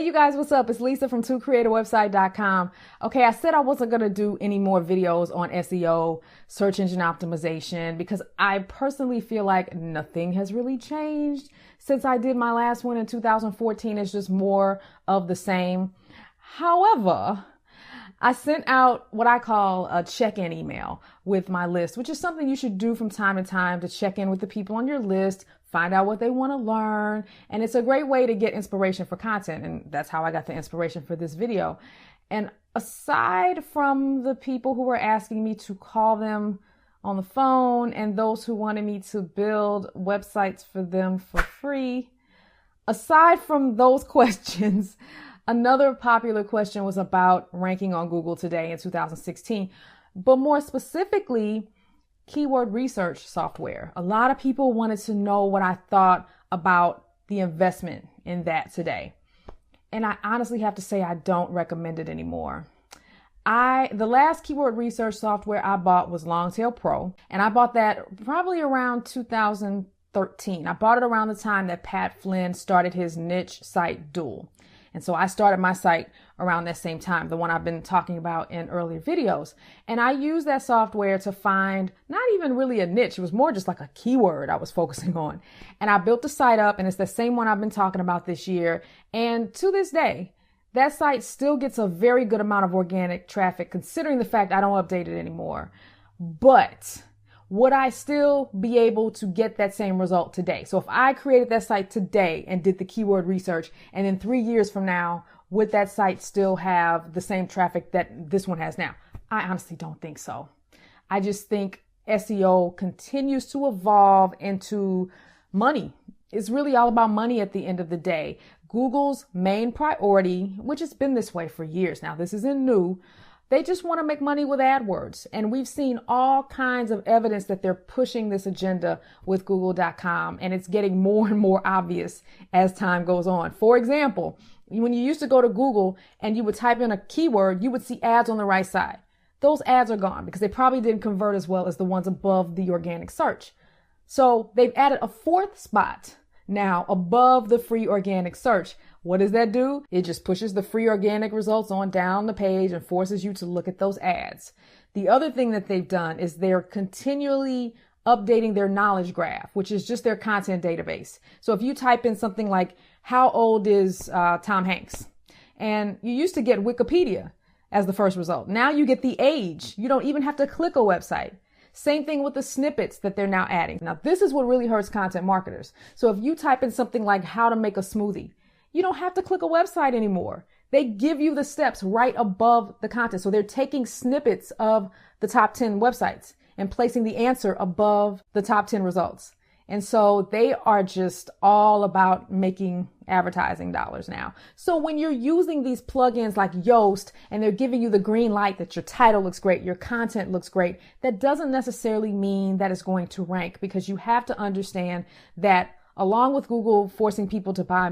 Hey you guys, what's up? It's Lisa from twocreativewebsite.com. Okay, I said I wasn't going to do any more videos on SEO, search engine optimization, because I personally feel like nothing has really changed since I did my last one in 2014. It's just more of the same. However, I sent out what I call a check-in email with my list, which is something you should do from time to time to check in with the people on your list, find out what they want to learn. And it's a great way to get inspiration for content. And that's how I got the inspiration for this video. And aside from the people who were asking me to call them on the phone and those who wanted me to build websites for them for free, aside from those questions, another popular question was about ranking on Google today in 2016, but more specifically, keyword research software. A lot of people wanted to know what I thought about the investment in that today. And I honestly have to say I don't recommend it anymore. The last keyword research software I bought was Longtail Pro, and I bought that probably around 2013. I bought it around the time that Pat Flynn started his niche site Duel. And so I started my site around that same time, the one I've been talking about in earlier videos. And I used that software to find not even really a niche. It was more just like a keyword I was focusing on. And I built the site up, and it's the same one I've been talking about this year. And to this day, that site still gets a very good amount of organic traffic, considering the fact I don't update it anymore. But would I still be able to get that same result today? So if I created that site today and did the keyword research, and then 3 years from now, would that site still have the same traffic that this one has now? I honestly don't think so. I just think SEO continues to evolve into money. It's really all about money at the end of the day. Google's main priority, which has been this way for years now, this isn't new, they just want to make money with AdWords. And we've seen all kinds of evidence that they're pushing this agenda with Google.com. And it's getting more and more obvious as time goes on. For example, when you used to go to Google and you would type in a keyword, you would see ads on the right side. Those ads are gone because they probably didn't convert as well as the ones above the organic search. So they've added a fourth spot now above the free organic search. What does that do? It just pushes the free organic results on down the page and forces you to look at those ads. The other thing that they've done is they're continually updating their knowledge graph, which is just their content database. So if you type in something like, how old is Tom Hanks? And you used to get Wikipedia as the first result. Now you get the age. You don't even have to click a website. Same thing with the snippets that they're now adding. Now, this is what really hurts content marketers. So if you type in something like how to make a smoothie, you don't have to click a website anymore. They give you the steps right above the content. So they're taking snippets of the top 10 websites and placing the answer above the top 10 results. And so they are just all about making advertising dollars now. So when you're using these plugins like Yoast and they're giving you the green light that your title looks great, your content looks great, that doesn't necessarily mean that it's going to rank, because you have to understand that along with Google forcing people to buy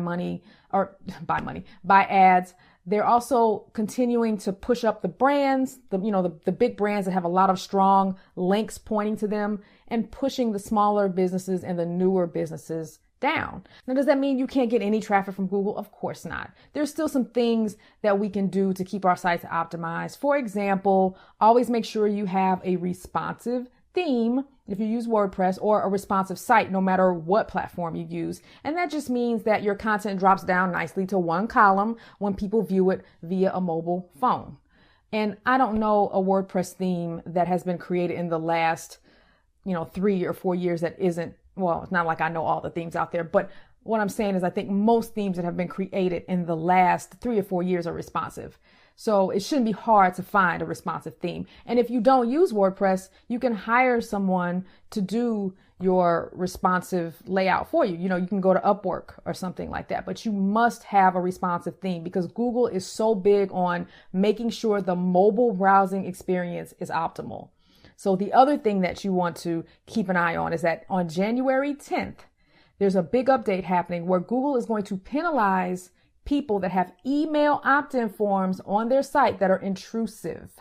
ads, they're also continuing to push up the brands, the big brands that have a lot of strong links pointing to them, and pushing the smaller businesses and the newer businesses down. Now, does that mean you can't get any traffic from Google? Of course not. There's still some things that we can do to keep our sites optimized. For example, always make sure you have a responsive theme if you use WordPress, or a responsive site, no matter what platform you use. And that just means that your content drops down nicely to one column when people view it via a mobile phone. And I don't know a WordPress theme that has been created in the last, 3 or 4 years that isn't, well, it's not like I know all the themes out there, but what I'm saying is I think most themes that have been created in the last 3 or 4 years are responsive. So it shouldn't be hard to find a responsive theme. And if you don't use WordPress, you can hire someone to do your responsive layout for you. You can go to Upwork or something like that, but you must have a responsive theme because Google is so big on making sure the mobile browsing experience is optimal. So the other thing that you want to keep an eye on is that on January 10th, there's a big update happening where Google is going to penalize people that have email opt-in forms on their site that are intrusive.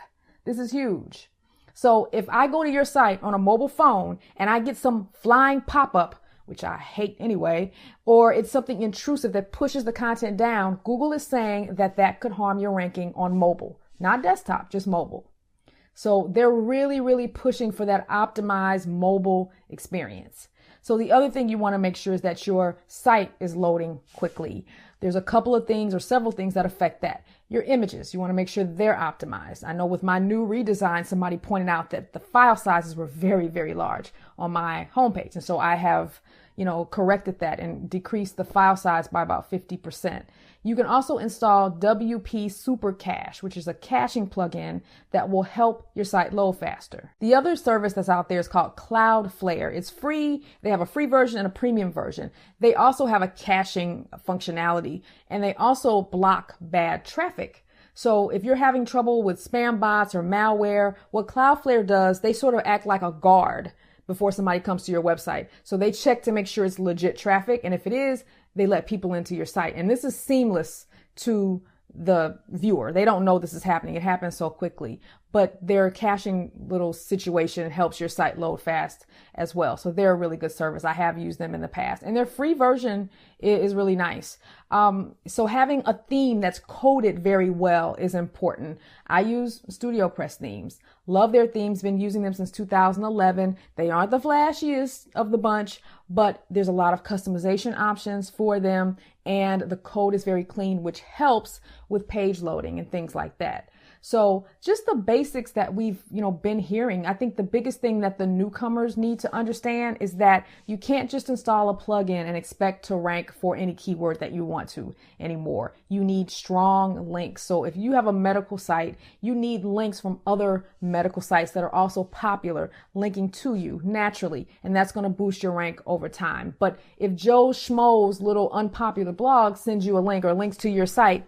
This is huge. So if I go to your site on a mobile phone and I get some flying pop-up which I hate anyway, or it's something intrusive that pushes the content down, Google is saying that that could harm your ranking on mobile, not desktop, just mobile. So they're really, really pushing for that optimized mobile experience. So the other thing you want to make sure is that your site is loading quickly. There's a couple of things or several things that affect that. Your images, you want to make sure they're optimized. I know with my new redesign, somebody pointed out that the file sizes were very, very large on my homepage. And so I have, corrected that and decreased the file size by about 50%. You can also install WP Super Cache, which is a caching plugin that will help your site load faster. The other service that's out there is called Cloudflare. It's free. They have a free version and a premium version. They also have a caching functionality, and they also block bad traffic. So if you're having trouble with spam bots or malware, what Cloudflare does, they sort of act like a guard before somebody comes to your website. So they check to make sure it's legit traffic. And if it is, they let people into your site. And this is seamless to the viewer. They don't know this is happening. It happens so quickly, but their caching little situation helps your site load fast as well. So they're a really good service. I have used them in the past, and their free version is really nice. So having a theme that's coded very well is important. I use StudioPress themes. Love their themes. Been using them since 2011. They aren't the flashiest of the bunch, but there's a lot of customization options for them, and the code is very clean, which helps with page loading and things like that. So just the basics that we've, been hearing. I think the biggest thing that the newcomers need to understand is that you can't just install a plugin and expect to rank for any keyword that you want to anymore. You need strong links. So if you have a medical site, you need links from other medical sites that are also popular, linking to you naturally, and that's going to boost your rank over time. But if Joe Schmo's little unpopular blog sends you a link or links to your site,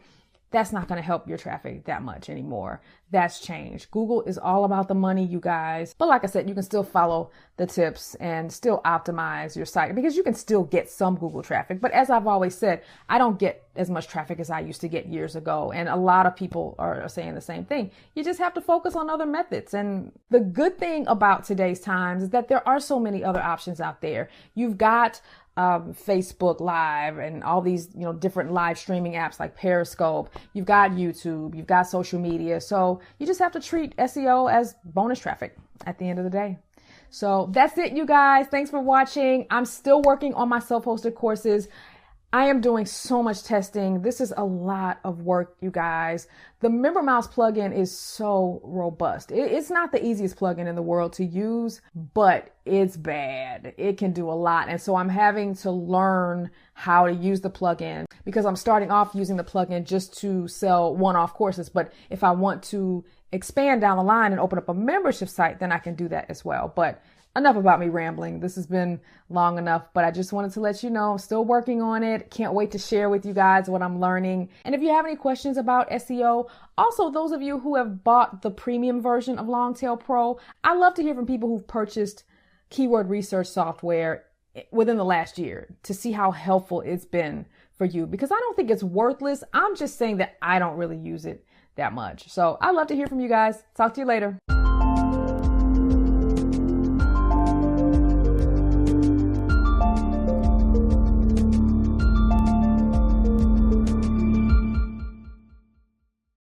that's not going to help your traffic that much anymore. That's changed. Google is all about the money, you guys. But like I said, you can still follow the tips and still optimize your site because you can still get some Google traffic. But as I've always said, I don't get as much traffic as I used to get years ago. And a lot of people are saying the same thing. You just have to focus on other methods. And the good thing about today's times is that there are so many other options out there. You've got Facebook Live and all these, different live streaming apps like Periscope. You've got YouTube, you've got social media. So you just have to treat SEO as bonus traffic at the end of the day. So that's it, you guys. Thanks for watching. I'm still working on my self-hosted courses. I am doing so much testing. This is a lot of work, you guys. The MemberMouse plugin is so robust. It's not the easiest plugin in the world to use, but it's bad. It can do a lot. And so I'm having to learn how to use the plugin because I'm starting off using the plugin just to sell one-off courses. But if I want to expand down the line and open up a membership site, then I can do that as well. But enough about me rambling. This has been long enough, but I just wanted to let you know I'm still working on it. Can't wait to share with you guys what I'm learning. And if you have any questions about SEO, also those of you who have bought the premium version of Longtail Pro, I love to hear from people who've purchased keyword research software within the last year to see how helpful it's been for you, because I don't think it's worthless. I'm just saying that I don't really use it that much. So I'd love to hear from you guys. Talk to you later.